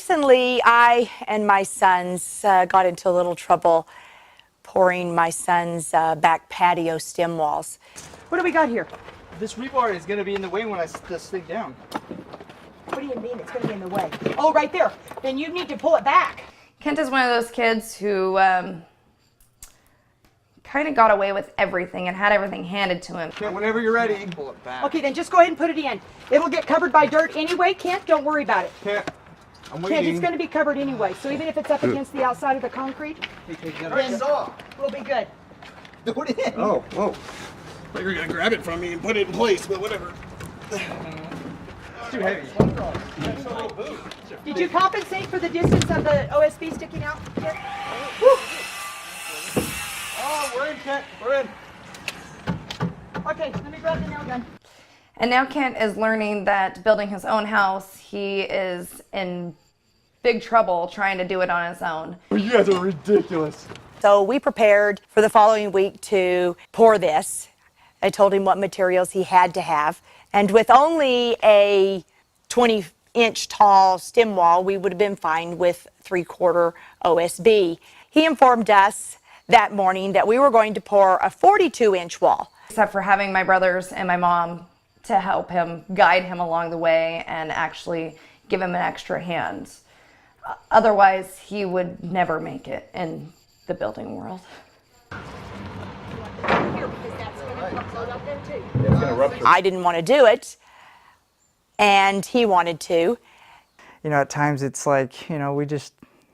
recently, I and my sons got into a little trouble pouring my son's back patio stem walls. What do we got here? This rebar is going to be in the way when I set this thing down. What do you mean it's going to be in the way? Oh, right there. Then you need to pull it back. Kent is one of those kids who kind of got away with everything and had everything handed to him. Kent, whenever you're ready, pull it back. Okay, then just go ahead and put it in. It'll get covered by dirt anyway, Kent. Don't worry about it. Kent, I'm waiting. Kent, it's going to be covered anyway. So even if it's up against the outside of the concrete, then we'll be good. Do it in. Oh, whoa. I thought you were going to grab it from me and put it in place, but whatever. It's too heavy. Did you compensate for the distance of the OSB sticking out? Kent? Oh, we're in, Kent. We're in. Okay, let me grab the nail gun. And now Kent is learning that building his own house, he is in big trouble trying to do it on his own. You guys are ridiculous. So we prepared for the following week to pour this. I told him what materials he had to have. And with only a 20-inch tall stem wall, we would have been fine with 3/4 OSB. He informed us that morning that we were going to pour a 42-inch wall. Except for having my brothers and my mom to help him, guide him along the way, and actually give him an extra hand. Otherwise, he would never make it in the building world. I didn't want to do it, and he wanted to. You know, at times it's like, you know, we just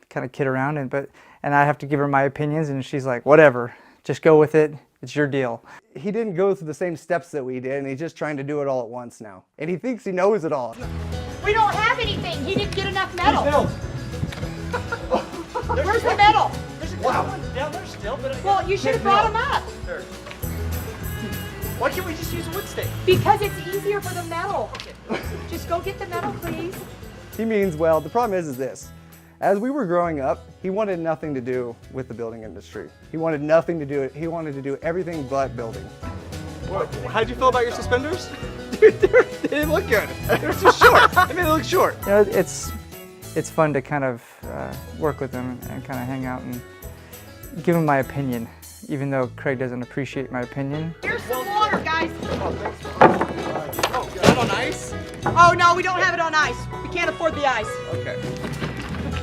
kind of kid around, and I have to give her my opinions, and she's like, whatever, just go with it. It's your deal. He didn't go through the same steps that we did, and he's just trying to do it all at once now. And he thinks he knows it all. We don't have anything. He didn't get enough metal. There's Where's the metal? There's a couple ones down there still, but Well, you should have brought them up. Sure. Why can't we just use a wood stake? Because it's easier for the metal. Just go get the metal, please. He means well. The problem is this. As we were growing up, he wanted nothing to do with the building industry. He wanted nothing to do it. He wanted to do everything but building. How'd you feel about your suspenders? Dude, they didn't look good. They're too short. I mean, they look short. You know, it's fun to kind of work with him and kind of hang out and give him my opinion, even though Craig doesn't appreciate my opinion. Here's some water, guys. Oh, is that on ice? Oh, no, we don't have it on ice. We can't afford the ice. Okay.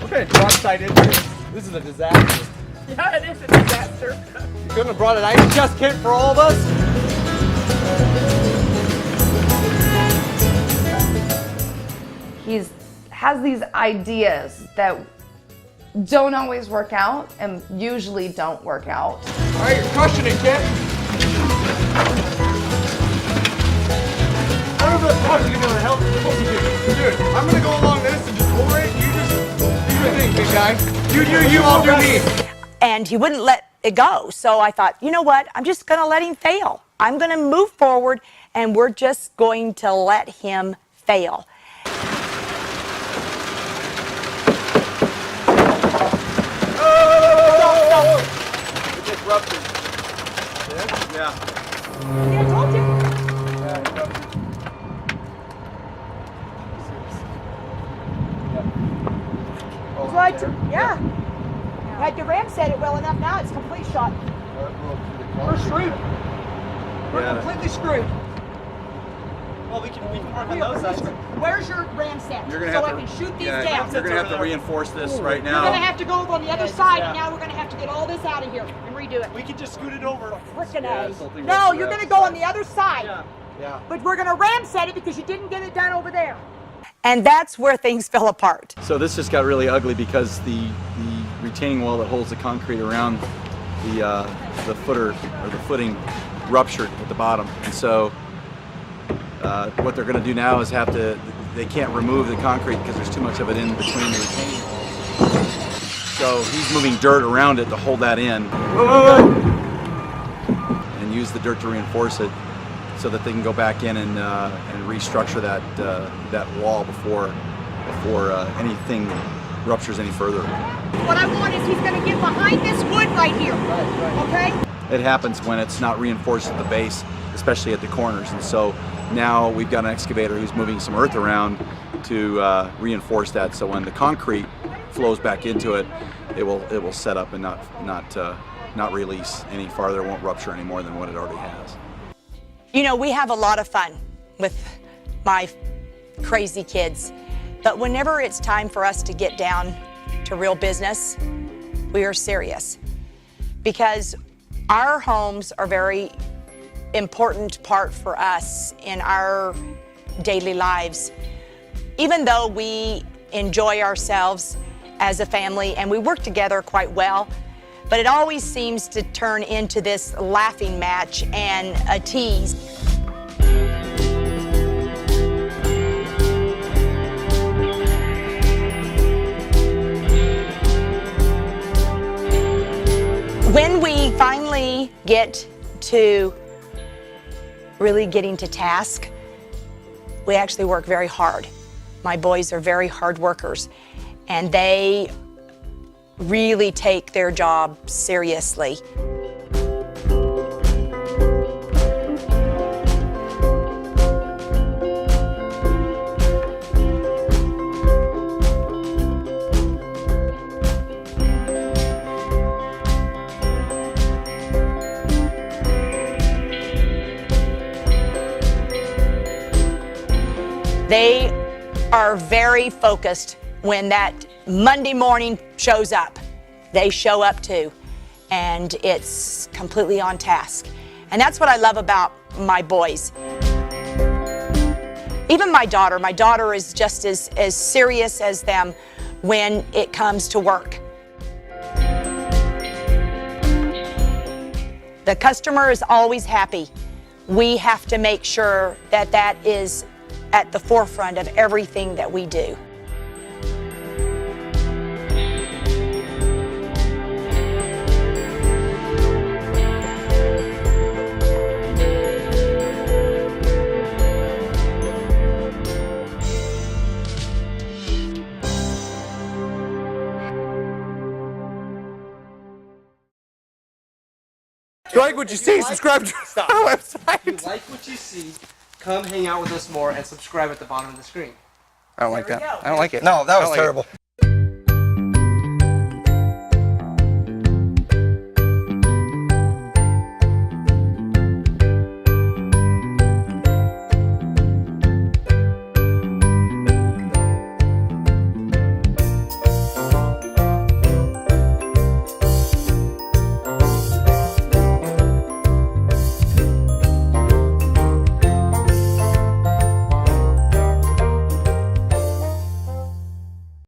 What kind of dark side is this? This is a disaster. Yeah, it is a disaster. You couldn't have brought an ice chest kit for all of us? He has these ideas that don't always work out and usually don't work out. All right, you're crushing it, Kent. I don't know if that's going to help. Dude, I'm going to go along this and just pour it. You just do your thing, big guy. You, I'll do me. And he wouldn't let it go. So I thought, you know what? I'm just going to let him fail. I'm going to move forward, and we're just going to let him fail. It gets ruptured. Yeah? Yeah, I told you. Yeah, it ruptured. So yeah. I had to ram set it well enough. Now it's complete shot. We're screwed. We're completely screwed. Well, we can work on those sides. Where's your ram set? You're gonna so have I to, can shoot these yeah, down. You're going to have to reinforce this right now. We're going to have to go over on the other side, and now we're going to have to get all this out of here and redo it. We can just scoot it over. Frickin' Yeah, A. something No, like you're that. going to go on the other side. Yeah. But we're going to ram set it because you didn't get it done over there. And that's where things fell apart. So this just got really ugly because the retaining wall that holds the concrete around the footer or the footing ruptured at the bottom. And so what they're going to do now is they can't remove the concrete because there's too much of it in between the retaining walls. So he's moving dirt around it to hold that in and use the dirt to reinforce it so that they can go back in and restructure that wall before anything ruptures any further. What I want is he's going to get behind this wood right here. Okay? It happens when it's not reinforced at the base, especially at the corners. And so now we've got an excavator who's moving some earth around to reinforce that, so when the concrete flows back into it, it will set up and not release any farther. It won't rupture any more than what it already has. You know, we have a lot of fun with my crazy kids, but whenever it's time for us to get down to real business, we are serious, because our homes are very important part for us in our daily lives. Even though we enjoy ourselves as a family and we work together quite well, but it always seems to turn into this laughing match and a tease. When we finally get to really getting to task, we actually work very hard. My boys are very hard workers, and they really take their job seriously. They are very focused when that Monday morning shows up. They show up too, and it's completely on task. And that's what I love about my boys. Even my daughter is just as serious as them when it comes to work. The customer is always happy. We have to make sure that that is at the forefront of everything that we do. If you like what you see, subscribe to our website. If you like what you see, come hang out with us more and subscribe at the bottom of the screen. I don't like that. I don't like it. No, that was terrible.